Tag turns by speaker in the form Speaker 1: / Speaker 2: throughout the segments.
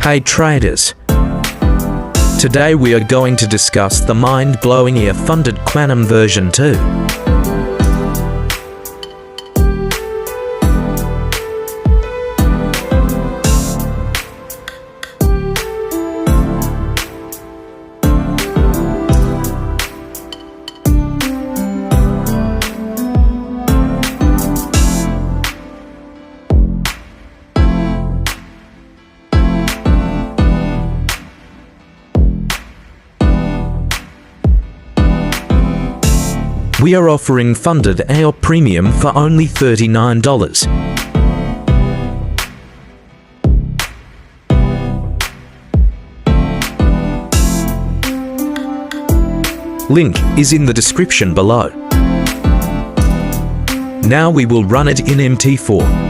Speaker 1: Hey traders! Today we are going to discuss the mind-blowing funded Quantum version 2. We are offering FundedEA Premium for only $39. Link is in the description below. Now we will run it in MT4.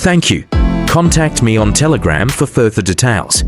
Speaker 1: Thank you. Contact me on Telegram for further details.